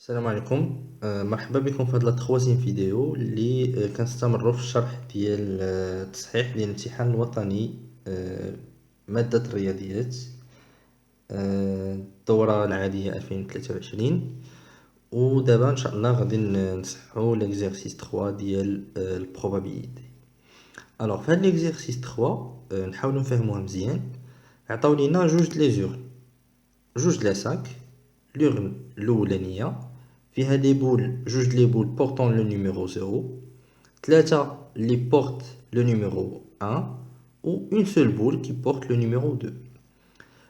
السلام عليكم. مرحبا بكم في هذه لا تخوازيام فيديو اللي كنستمروا في الشرح ديال التصحيح ديال الامتحان الوطني، مادة الرياضيات، الدورة العادية 2023. ودابا ان شاء الله غادي نصححوا ليكزيرسيس 3 ديال البروبابيليتي. الوغ في هاد ليكزيرسيس 3 نحاولوا نفهموها مزيان. عطاو لينا جوج لاساك. لورن الاولانيه فيها دي بول، جوج لي بول بورتون لو نيميرو 0، ثلاثة لي بورت لو نيميرو 1 و اون سول بول كي بورت لو نيميرو 2.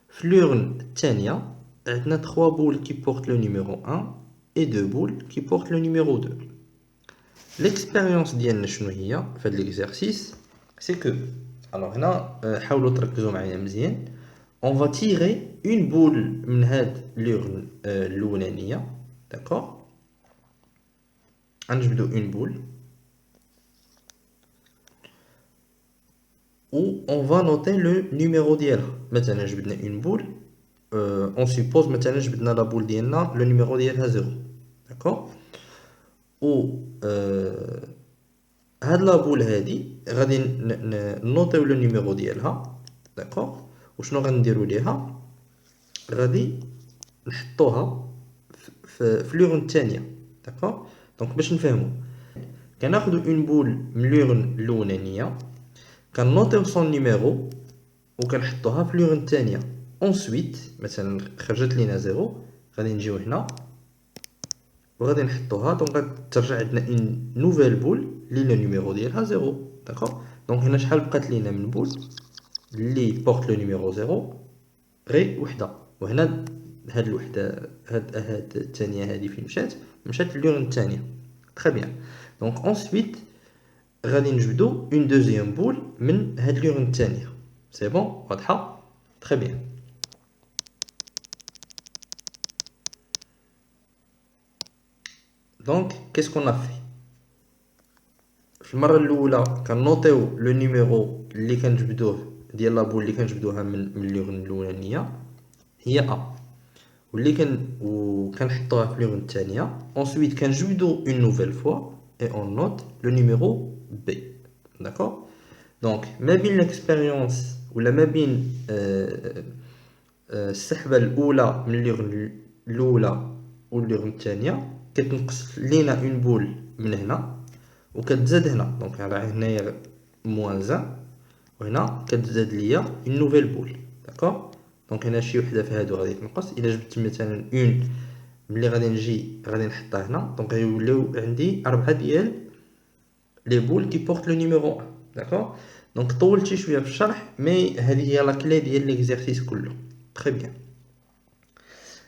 في لورن الثانية عندنا 3 بول كي بورت لو نيميرو 1 et 2 بول كي بورت لو نيميرو 2. ليكسبيريونس ديالنا شنو هي في هاد ليكزارسيس؟ سي كو هنا حاولوا تركزوا معايا مزيان. on va tirer une boule من هاد لورن الاولانية، داكوغ. غنجبدو اون بول ou on va noter le numéro ديالها. مثلا جبدنا اون بول، on suppose مثلا جبدنا لا بول ديالنا لو نيميرو ديالها 0، داكوغ. و هاد لا بول هادي غادي نوطيو لو نيميرو ديالها، داكوغ. وشنو غنديرو ليها؟ غادي نحطوها في لورن الثانية، داكوغ. دونك باش نفهمو، كناخدو اون بول من لورن الاولانية، كنوطيو سون نيميرو وكنحطوها في لورن الثانية. اونسويت مثلا خرجت لينا 0، غادي نجيو هنا وغادي نحطوها، دونك غترجع عندنا اون نوفيل بول اللي لو نيميرو ديالها 0، داكوغ. دونك هنا شحال بقات لينا من بول اللي بورت لو نيميرو 0؟ غير وحده. وهنا هاد الوحده، هاد الثانيه هادي فين مشات للورن الثانيه. تري بيان. دونك اونسويت غادي نجبدو اون دوزيام بول من هاد لورن الثانيه. سي بون، واضحه؟ تري بيان. دونك كيس كون ا في في المره الاولى كنوطيو لو نيميرو اللي كنجبدوه ديال لا بول اللي كنجبدوها من لورن الاولانيه هي ا، وكنحطوها في لورن الثانيه. ensuite كنجبدو اون نوفيل فوا et on note le numéro B, d'accord. donc ما بين l'expérience ولا ما بين السحبه الاولى من لورن الاولى واللورن الثانيه كتنقص لينا اون بول من هنا وكتزاد هنا. دونك راه هنايا موان 1 وهنا كتزاد ليا اون نوفيل بول، داكوغ. دونك هنا شي وحده في هادو غادي تنقص. الا جبت مثلا اون ملي غادي نجي غادي نحطها هنا، دونك غيوليو عندي 4 ديال لي بول كي بورت لو نيميرو 1، داكوغ. دونك طولت شي شويه في الشرح، مي هذه هي لا كلي ديال ليكزارسيس كله. تري بيان.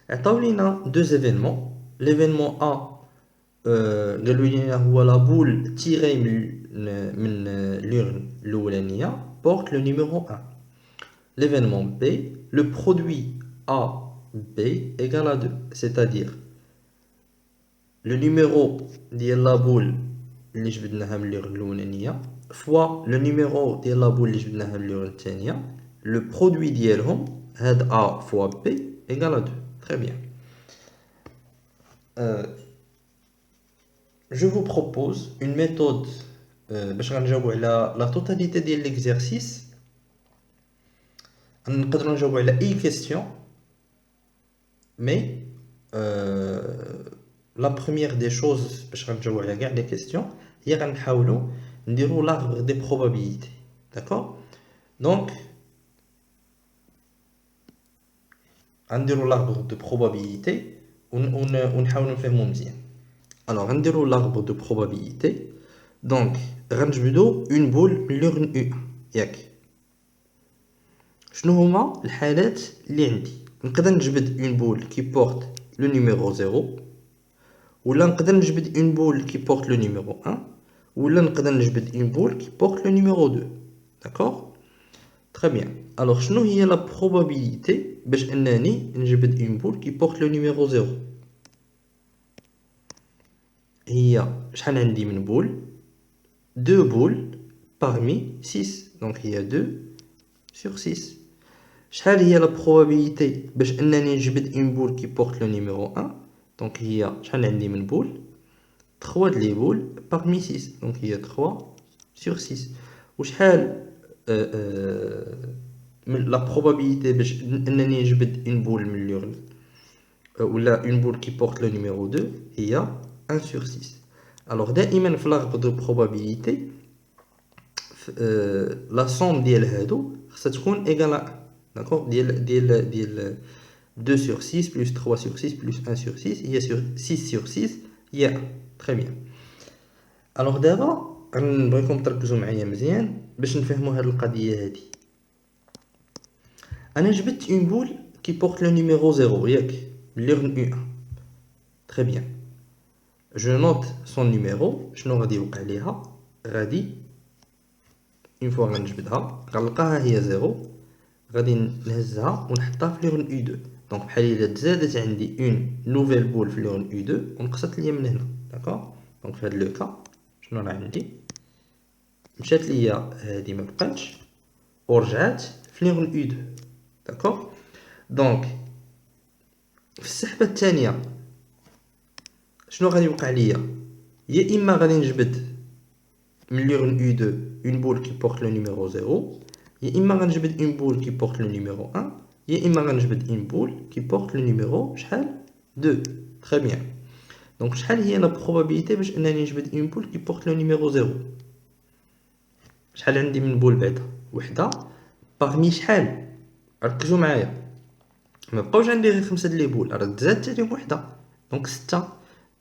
عطاو لينا دو زيفينمون. ليفينمون ا قالوا لينا هو لا بول تيري من لورن الاولانيه بورت لو نيميرو 1. l'événement B, le produit AB égale à 2, c'est-à-dire le numéro de la boule اللي جبدناها من اللورن الاولانيه فوا لو نيميرو ديال لا بول اللي جبدناها من اللورن الثانيه، لو برودوي ديالهم هاد A فوا B égale à 2. Très bien. Je vous propose une méthode باش غنجاوبوا على la totalité ديال l'exercice. نقدروا نجاوبوا على اي كيستيون، مي لا بروميير دي شوز باش غنجاوبوا على كاع لي كيستيون هي غنحاولوا نديروا l'arbre des probabilités, d'accord. donc غنديروا l'arbre de probabilité ونحاولوا نفهموا مزيان. alors غنديروا l'arbre de probabilité. donc غنجبدوا اون بول من لورن او، ياك. شنو هما الحالات اللي عندي؟ نقدر نجبد اون بول كي بورت لو نيميرو 0، ولا نقدر نجبد اون بول كي بورت لو نيميرو 1، ولا نقدر نجبد اون بول كي بورت لو نيميرو 2، داكوغ. تري بيان. الوغ شنو هي لا بروبابيليتي باش انني نجبد اون بول كي بورت لو نيميرو 0؟ هي شحال عندي من بول؟ دو بول parmi 6، دونك هي 2 sur 6. شحال هي لا بروبابيليتي باش انني نجبد اون بول كي بورت لو نيميرو 1؟ دونك هي شحال عندي من بول 3 د لي بول parmi 6 دونك هي 3 sur 6 وشحال من لا probabilité باش انني نجبد اون بول من لورن ولا اون بول كي بورت لو نيميرو 2 هي 1 sur 6 alors دائما في لاغبر دو probabilité لا somme ديال هادو خصها تكون ايغال 1 داكوغ ديال 2 sur 6 plus 3 sur 6 plus 1 sur 6 هي sur 6 sur 6 هي 1 très bien alors دابا غنبغيكم تركزوا معايا مزيان باش نفهموا هاد القضيه هادي انا جبت اون بول كي بورت لو نيميرو 0 ياك لورن U1 très bien je note son numéro شنو غادي يوقع ليها غادي اون فوا غنجبدها غنلقاها هي 0 غادي نهزها ونحطها في لورن U2 دونك بحال الا تزادت عندي اون نوفيل بول في لورن U2 ونقصت ليا من هنا داكوغ دونك في هاد لو كا شنو راه عندي مشات ليا هادي ما بقاتش ورجعات في لورن U2 داكوغ دونك في السحبه الثانيه شنو غادي يوقع ليا يا اما غادي نجبد من لورن U2 اون بول كي بورت لو نيميرو 0 يا اما غنجبد اون بول كي بورت لو نيميرو 1 يا اما غنجبد اون بول كي بورت لو نيميرو شحال 2 très bien دونك شحال هي لا probabilité باش انني نجبد اون بول كي بورت لو نيميرو 0 شحال عندي من بول بعدا وحده باغمي شحال ركزوا معايا ما بقاوش عندي غير 5 د لي بول راه تزادت عليهم وحده دونك 6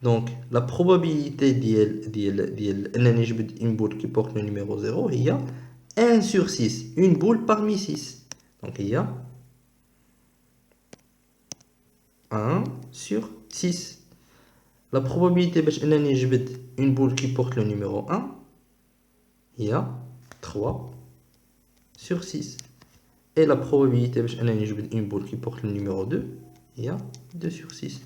دونك لا probabilité ديال انني نجبد اون بول كي بورت لو نيميرو 0 هي 1 sur 6 une boule parmi 6 donc il y a 1 sur 6 la probabilité باش انني نجبد une boule qui porte le numéro 1 il y a 3 sur 6 et la probabilité باش انني نجبد une boule qui porte le numéro 2 il y a 2 sur 6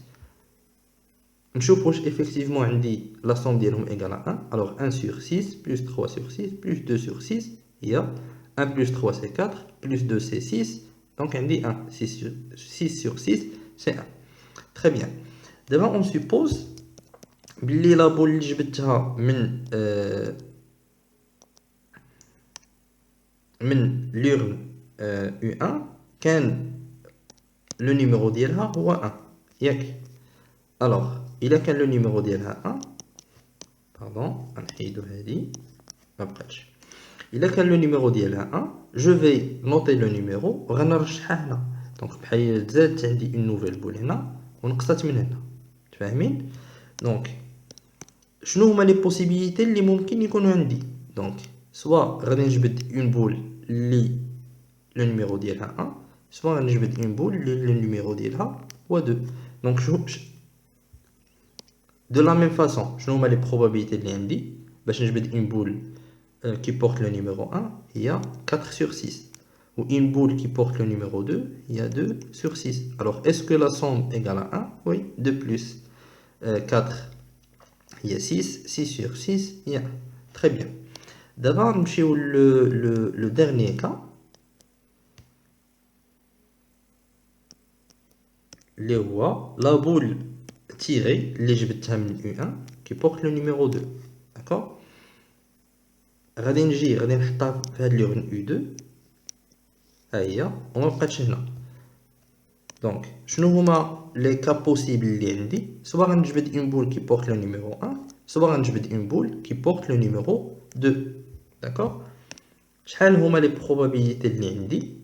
نشوف واش effectivement عندي la somme ديالهم égale à 1 alors 1 sur 6 plus 3 sur 6 plus 2 sur 6 il y a 1 plus 3 c'est 4 plus 2 c'est 6 donc on dit 1 6 sur 6 c'est 1 très bien d'abord on suppose بلي لا بول اللي جبتها من لورن U1 كان لو نيميرو ديالها هو 1 ياك alors الا كان لو نيميرو ديالها 1 باردون نحيدو هادي ما بقاتش الا كان لو نيميرو ديالها 1 جو في نوتي لو نيميرو وغنرشحها هنا دونك بحال تزادت عندي اون نوفيل بول هنا ونقصت من هنا فاهمين دونك شنو هما لي بوسيبيليتي اللي ممكن يكونوا عندي دونك سوا غادي نجبد اون بول اللي لو نيميرو ديالها 1 سوا غنجبد اون بول اللي لو نيميرو ديالها هو 2 دونك شو de la même façon شنو هما لي probabilités اللي عندي باش نجبد اون بول qui porte le numéro 1 il y a 4 sur 6 ou une boule qui porte le numéro 2 il y a 2 sur 6 alors est-ce que la somme égale à 1 oui 2 plus 4 il y a 6 6 sur 6 il y a 1 très bien d'abord نمشيو le dernier cas اللي هو la boule tirée اللي جبتها من U1 qui porte le numéro 2 d'accord غادي نحطها في هاد لورن U2 ها هي وما بقاتش هنا دونك شنو هما لي كا بوسيبل اللي عندي سوا غنجبد اون بول كي بورت لو نيميرو 1 سوا غنجبد اون بول كي بورت لو نيميرو 2 داكوغ شحال هما لي probabilités اللي عندي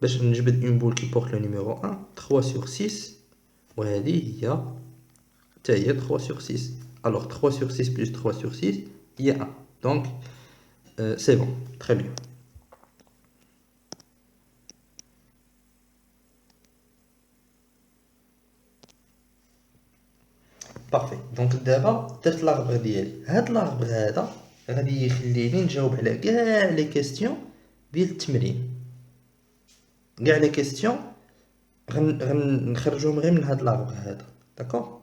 باش نجبد اون بول كي بورت لو نيميرو 1 3 sur 6 وهذه هي حتى هي 3 sur 6 alors 3 sur 6 plus 3 sur 6 il y a 1 donc c'est bon très bien بارفي دونك دابا درت لاغبر ديالي هاد لاغبر هذا غادي يخليني نجاوب على كاع لي كيستيون ديال التمرين كاع لي كيستيون غنخرجوهم غير من هاد لاغبر هذا داكوغ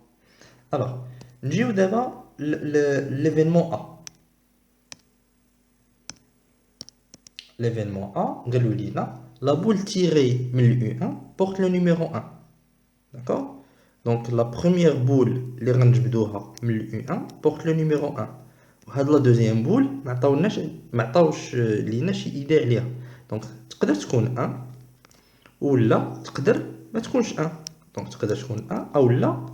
الوغ نجيو دابا ليفينمون ا ليفينمون ا قالوا لينا لا بول تيري من الU1 porte le numéro 1 d'accord Donc la première boule اللي غنجبدوها من ال U1 porte le numéro 1. وهاد لا دوزيام بول ما عطاوش لينا شي ايدي عليها. دونك تقدر تكون 1 ولا تقدر ما تكونش 1. دونك تقدر تكون 1 او لا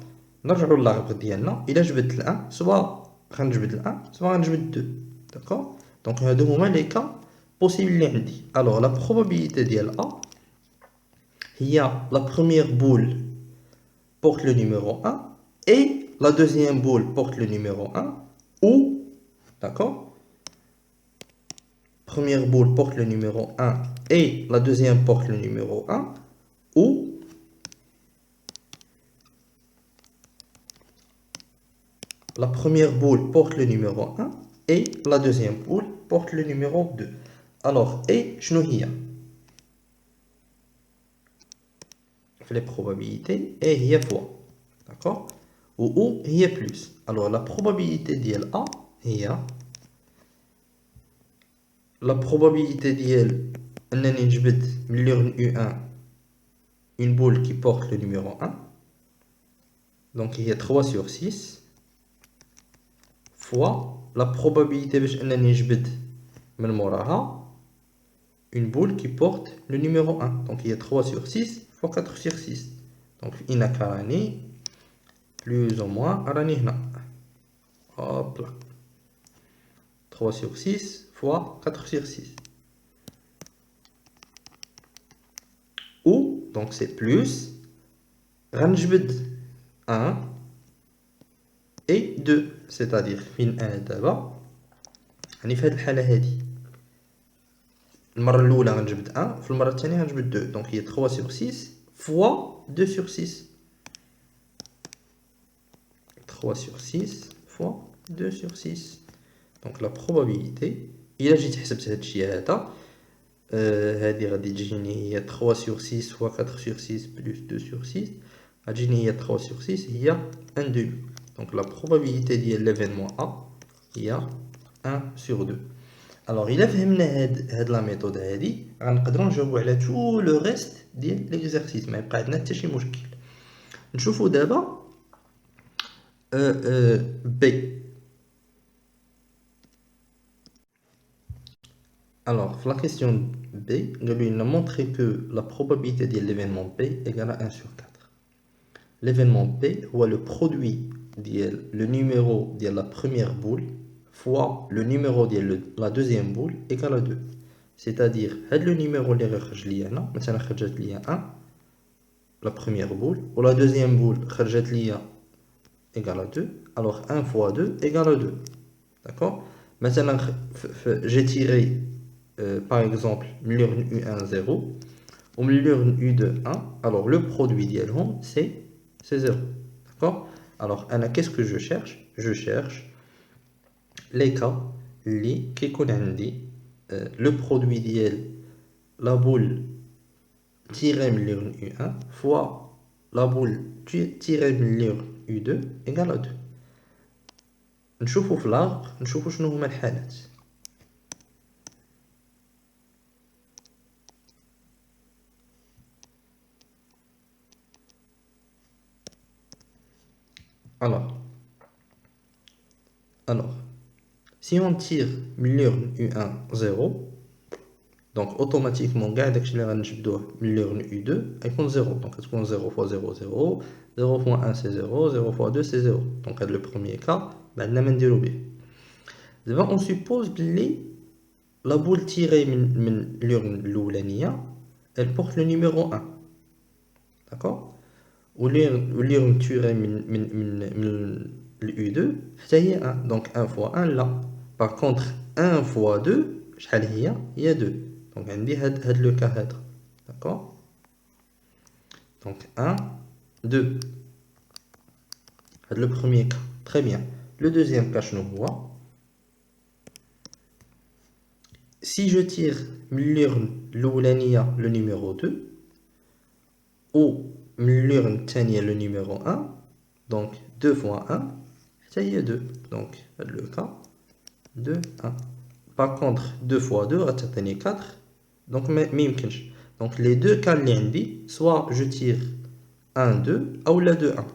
نرجعوا للاغبغ ديالنا. الا جبدت ال1 سوا غنجبد ال1 سوا غنجبد 2. داكور. دونك هادو هما لي كا بوسيبل اللي عندي. الوغ لا بروبابيليتي ديال ا هي لا بروميير بول porte le numéro 1 et la deuxième boule porte le numéro 1 ou, d'accord, première boule porte le numéro 1 et la deuxième porte le numéro 1 ou la première boule porte le numéro 1 et la deuxième boule porte le numéro 2. Alors, et شنو هي les probabilités et هي fois. D'accord. Ou il y a plus. Alors la probabilité d'IL A, il y a la probabilité d'IL U1 une boule qui porte le numéro 1. Donc il y a 3 sur 6 fois la probabilité une boule qui porte le numéro 1. Donc il y a 3 sur 6 fois 4 sur 6. Donc il y a plus ou moins راني هنا. Hop là. 3 sur 6 fois 4 sur 6. Ou, donc c'est plus, غنجبد 1 et 2. C'est-à-dire, فين 1 دابا يعني في هذه الحالة هذه المرة الأولى غنجبد 1 في المرة الثانية غنجبد 2. Donc il y a 3 sur 6 fois 2 sur 6. 3 sur 6 fois 2 sur 6. Donc la probabilité, إلا جيت حسبت هاد الشيء هذا هادي غادي تجيني هي 3 sur 6 fois 4 sur 6 plus 2 sur 6 غتجيني هي 3 sur 6 هي 1 demi. Donc la probabilité ديال l'événement A هي 1 sur 2. Alors إلا فهمنا هاد لا ميثود هادي غنقدروا نجاوبوا على tout le reste ديال l'exercice. ما يبقى عندنا حتى شي مشكل. نشوفوا دابا B. Alors, la question B, il a montré que la probabilité de l'événement B égale à 1 sur 4. L'événement B est le produit le numéro de la première boule fois le numéro de la deuxième boule égale à 2. C'est-à-dire, le numéro qui خرج لي هنا مثلا خرجت لي 1 la première boule ou la deuxième boule خرجت لي égale à 2. Alors 1 fois 2 égale à 2. D'accord. Maintenant, j'ai tiré par exemple l'urne U1 0 ou l'urne U2 1. Alors le produit d'elles c'est 0. D'accord. Alors qu'est-ce que je cherche? Je cherche les cas qui connaissent le produit d'elle la boule tirée de l'urne U1 fois la boule tirée de l'urne U2 égale à 2. نشوفوا في الاربر نشوفوا شنو هما الحالات. Alors si on tire من l'urne U1 0 donc automatiquement كاع داكشي اللي غنجبدوه من l'urne U2 غيكون 0. donc تكون 0 fois 0 0 0 fois 1 c'est 0 0 fois 2 c'est 0. donc هذا le premier cas بعدنا ما نديرو به. دابا on suppose بلي la boule tirée من l'urne الأولانية elle porte le numéro 1. d'accord. و l'urne tirée من U2 حتى هي 1. donc 1 fois 1 لا. par contre 1 fois 2 شحال هي 2. donc عندي هاد لو كا هذا. d'accord. donc 1 2 هاد le premier cas. très bien. le deuxième cas شنو هو؟ si je tire من l'urne الأولانية le numéro 2 ou من l'urne الثانية le numéro 1 donc 2 fois 1 حتى هي 2. donc le cas 2 1. par contre 2 fois 2 غتعطيني 4 donc ما يمكنش. donc les deux cas اللي عندي soit je tire 1 2 ou la 2 1.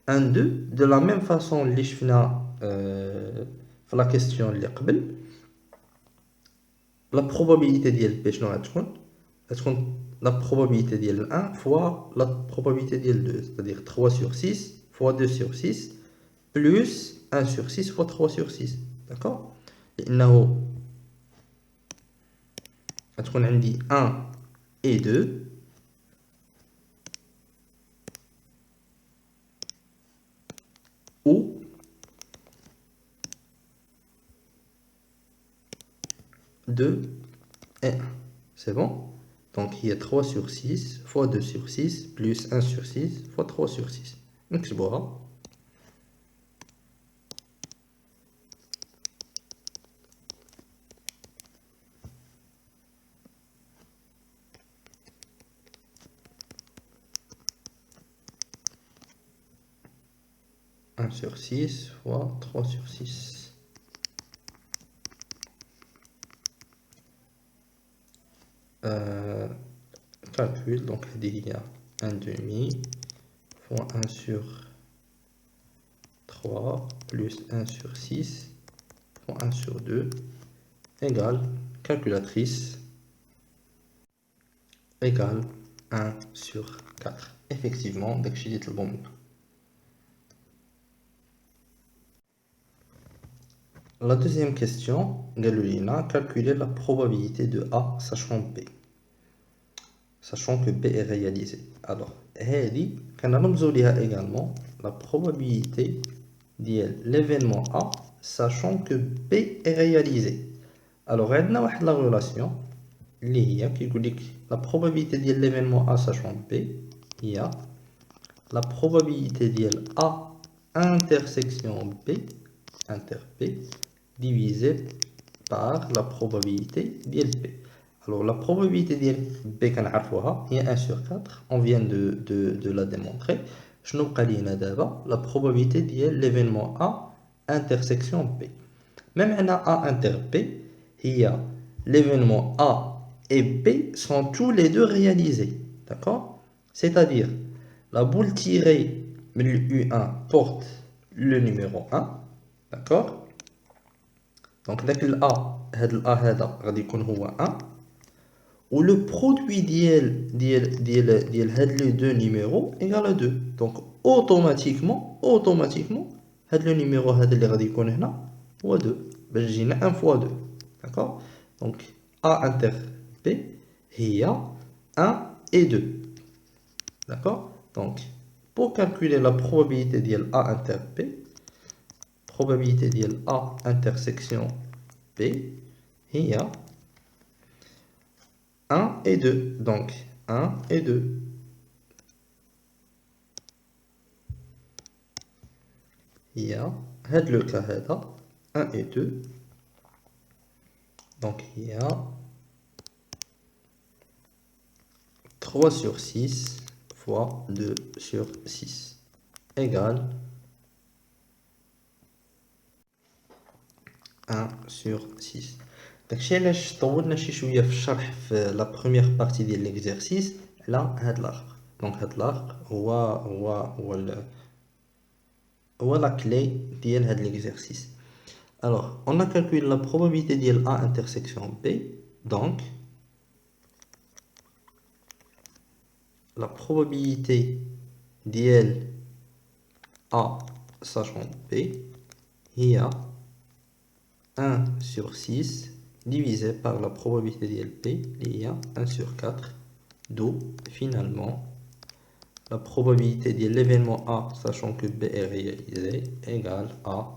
1, 2. De la même façon اللي شفنا في la question اللي قبل. La probabilité ديال B شنو غتكون la probabilité ديال 1 fois la probabilité ديال 2, c'est-à-dire 3 sur 6 fois 2 sur 6 plus 1 sur 6 fois 3 sur 6, d'accord. لأنه غتكون عندي 1 et 2 ou 2 et 1. C'est bon? Donc il y a 3 sur 6 fois 2 sur 6 plus 1 sur 6 fois 3 sur 6. نكتبوها. sur 6 fois 3 sur 6. Calcul, donc il y a 1 demi fois 1 sur 3 plus 1 sur 6 fois 1 sur 2 égale, calculatrice, égale 1 sur 4. Effectivement, dès que j'ai dit le bon mot. La deuxième question, calculer la probabilité de A sachant B. Sachant que B est réalisé. Alors, on a également la probabilité de l'événement A sachant que B est réalisé. Alors, on a la relation qui dit que la probabilité de l'événement A sachant B, il y a la probabilité de A intersection B, inter B, divisé par la probabilité de B. Alors la probabilité de B est 1 sur 4, on vient de la démontrer. Je nous d'abord la probabilité de l'événement A intersection B. Même un A inter B, il y a l'événement A et B sont tous les deux réalisés. D'accord? C'est-à-dire, la boule tirée du U1 porte le numéro 1. D'accord? Donc, le A غادي يكون هو 1. Ou le produit les deux numéros égale à 2. Donc, automatiquement, le numéro اللي غادي يكون هنا هو 2. باش جينا 1 fois 2. D'accord? Donc, A inter B هي 1 et 2. D'accord? Donc, pour calculer la probabilité de A inter B, probabilité de A intersection B, il y a 1 et 2. Donc, 1 et 2. Il y a le cas 1 et 2. Donc, il y a 3 sur 6 fois 2 sur 6 égale 1 sur 6. داكشي علاش طولنا شي شويه في الشرح في لا بروميير بارتي ديال ليكزارسيس على هاد الاخر. دونك هاد الاخر هو لا كلي ديال هاد ليكزارسيس. Alors, on a calculé la probabilité de A intersection B. Donc, la probabilité de A sachant B, il y a 1 sur 6 divisé par la probabilité de B, il y a 1 sur 4. D'où, finalement, la probabilité de l'événement A sachant que B est réalisé égale à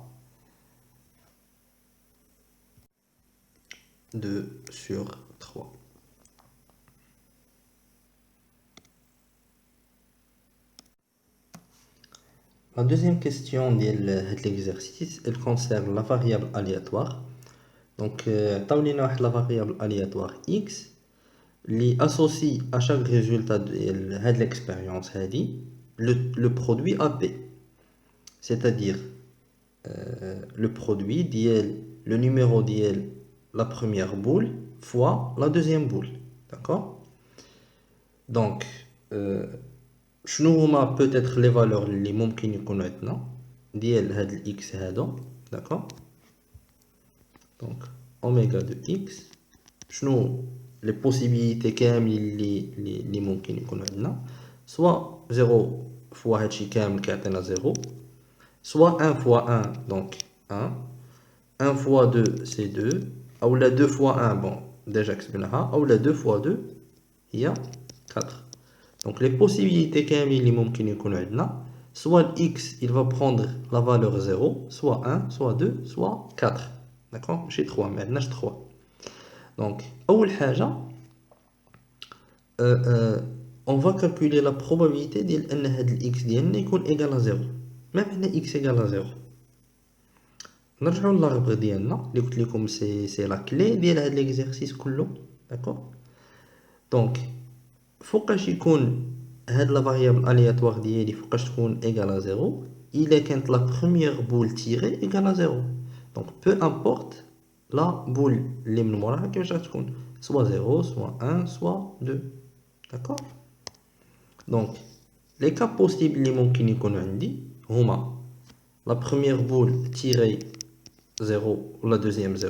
2 sur 3. La deuxième question de l'exercice, elle concerne la variable aléatoire. Donc, la variable aléatoire x, qui associe à chaque résultat de l'expérience le produit AB. C'est-à-dire, le produit le numéro de la première boule fois la deuxième boule. D'accord? Donc, شنو هما peut-être les valeurs اللي ممكن يكونوا عندنا ديال هاد الاكس هذا داكوغ. دونك اوميغا دو اكس شنو لي بوسيبيليتي كاملين اللي ممكن يكونوا عندنا، سوا 0 فوا هادشي كامل كيعطينا 0، سوا 1 فوا 1 دونك 1، 1 فوا 2 سي 2، اولا 2 فوا 1 بون ديجا كتبناها، اولا 2 فوا 2 هي 4. Donc les possibilités كاملين اللي ممكن يكونوا عندنا soit x il va prendre la valeur 0 soit 1 soit 2 soit 4 d'accord ماشي 3 ما عندناش 3. Donc اول حاجه on va calculer la probabilité ديال ان هاد الاكس ديالنا يكون égal à 0. ما معنى x égal à 0؟ نرجعوا للاربغ ديالنا اللي قلت لكم سي لا كلي ديال هاد ليكزارسيس كله داكوغ. دونك فوقاش يكون هاد لا فاريابل الياتوار ديالي فوقاش تكون ايغال 0 الا كانت لا بروميير بول تيري ايغال 0. دونك بو امبورط لا بول اللي من موراها كيفاش غتكون سوا 0 سوا 1 سوا 2 داكوغ. دونك لي كا بوسيبل اللي ممكن يكونوا عندي هما لا بروميير بول تيري 0 ولا دوزيام 0،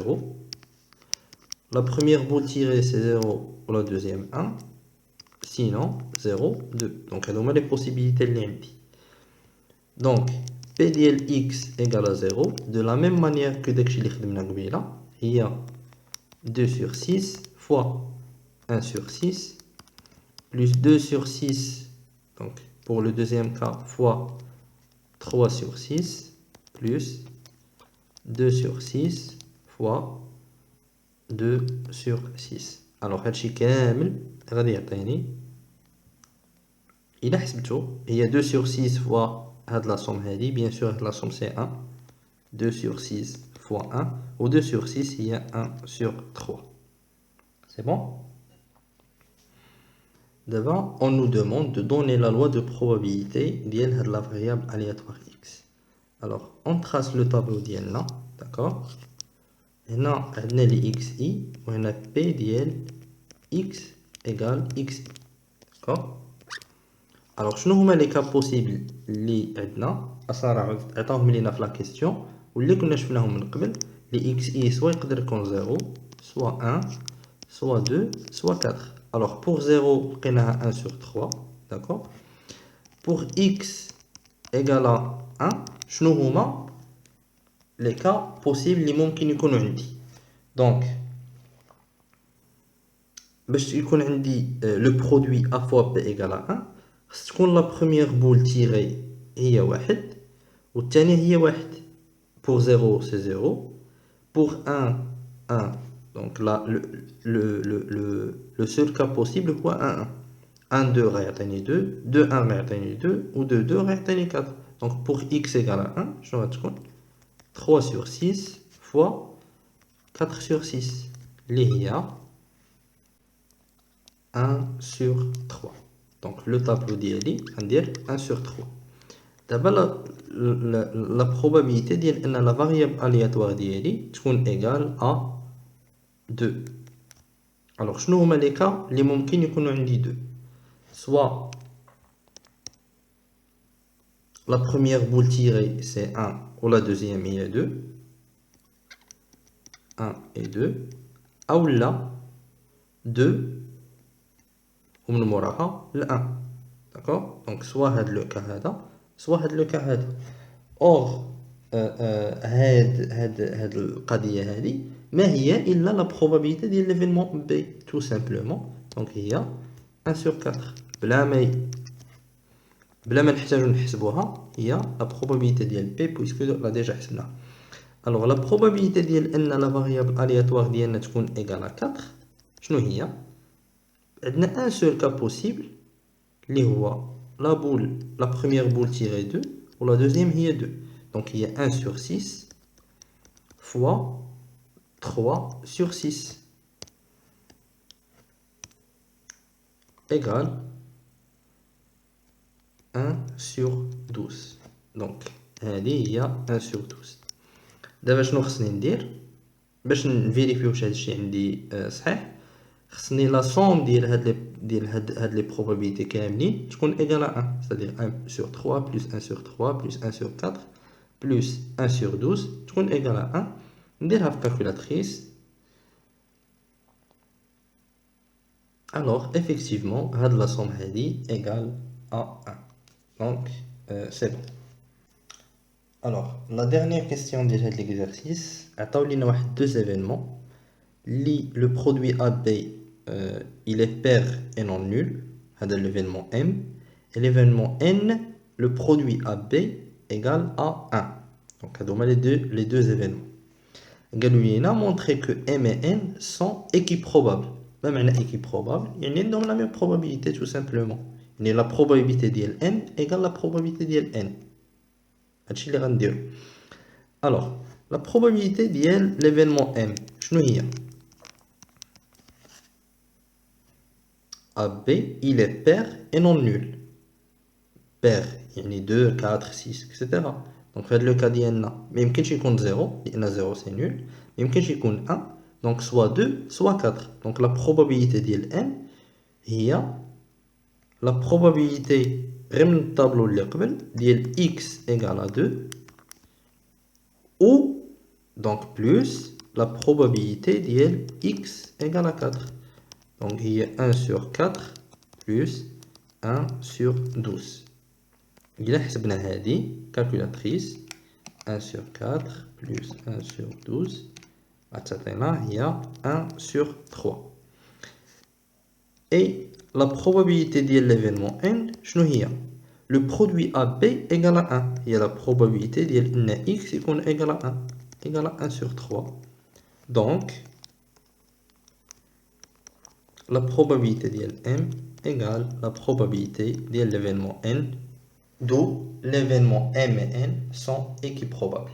لا بروميير بول تيري سي 0 ولا دوزيام 1، sinon 0 2. donc هادو les possibilités اللي عندي. donc p ديال x égale à 0 de la même manière que داكشي اللي خدمنا قبيله هي 2 sur 6 fois 1 sur 6 plus 2 sur 6 donc pour le deuxième cas fois 3 sur 6 plus 2 sur 6 fois 2 sur 6. alors هادشي كامل غادي يعطيني إلا حسبتو هي 2 sur 6 فوا هاد لا سوم هادي بيان سور هاد لا سوم سي 1 2 sur 6 fois 1 و 2 sur 6 هي 1 sur 3. C'est bon. D'abord, on nous demande de donner la loi de probabilité ديال هاد la variable aléatoire x. Alors, on trace le tableau ديالنا d'accord. هنا عندنا لي xi وهنا p ديال x égale xi d'accord. alors شنو هما لي كا بوسيبل اللي عندنا اصلا عطاوهم لينا في لا كيسيون واللي كنا شفناهم من قبل. لي اكس اي سوا يقدر يكون 0 سوا 1 سوا 2 سوا 4. alors pour 0 لقيناها 1 sur 3 d'accord. pour x égale à 1 شنو هما لي كا بوسيبل اللي ممكن يكونوا عندي. donc باش يكون عندي لو برودوي ا فوا بي égale à 1 خص تكون لا بروميير بول تيري هي واحد والثانية هي واحد. pour 0 c'est 0 pour 1 1 donc là le seul cas possible هو 1 1 1 2 غيعطيني 2 2 1 غيعطيني 2 و 2 2 غيعطيني 4. donc pour x égale à 1 شنو غتكون 3 sur 6 fois 4 sur 6 اللي هي 1 sur 3. donc le tableau ديالي غندير 1 sur 3. دابا la probabilité ديال ان la variable aléatoire ديالي تكون égale à 2. alors شنو هما لي كا اللي ممكن يكونوا عندي 2 soit la première boule tirée c'est 1 ou la deuxième هي 2 1 et 2 او لا 2 ومن موراها ل 1 d'accord. donc soit هاد لو كا هذا soit هاد لو كا هذا. اور هاد القضيه هذه ما هي الا لا probabilité ديال ليفينمون بي tout simplement. donc هي 1 sur 4 بلا ما نحتاجو نحسبوها هي لا probabilité ديال بي بويسكو لا ديجا حسبناها. alors لا probabilité ديال ان لا variable aléatoire ديالنا تكون égal à 4 شنو هي؟ عندنا ان سول كا بوسيبل اللي هو لا بول لا بروميير بول تيري 2 و لا دوزيام هي 2. donc هي 1 sur 6 fois 3 sur 6 égale 1 sur 12. donc هذه هي 1 sur 12. دابا شنو خصني ندير باش نفيريفيو واش هادشي عندي صحيح؟ خصني لا سوم ديال ديال هاد les probabilités كاملين تكون égale à 1, c'est-à-dire 1 sur 3 plus 1 sur 3 plus 1 sur 4 plus 1 sur 12 تكون égale à 1. نديرها في calculatrice. Alors effectivement هاد la somme هادي égale à 1. Donc c'est bon. Alors la dernière question déjà de l'exercice, عطاو لينا واحد deux événements. Le produit AB il est pair et non nul, c'est l'événement M, et l'événement N, le produit AB égale à 1. Donc, les deux événements. Il a montré que M et N sont équiprobables. Même équiprobables, ils ont la même probabilité tout simplement. La probabilité de M égale la probabilité de N. C'est ce qu'on va dire. Alors, la probabilité de l'événement M, je ne sais pas. AB, il est pair et non nul. Pair, il y a 2, 4, 6, etc. Donc, dans le cas d'IN, même quand il compte 0, il y a 0, c'est nul. Même quand il compte 1, donc soit 2, soit 4. Donc, la probabilité d'N, il y a la probabilité, le tableau de x égale à 2, ou, donc plus, la probabilité de x égale à 4. Donc, il y a 1 sur 4 plus 1 sur 12. Il a une calculatrice. 1 sur 4 plus 1 sur 12. Il y a 1 sur 3. Et la probabilité de l'événement N, le produit AB égale à 1. Il y a la probabilité de x égale à 1. Égale à 1 sur 3. Donc, la probabilité de M égale la probabilité de l'événement N, d'où l'événement M et N sont équiprobables.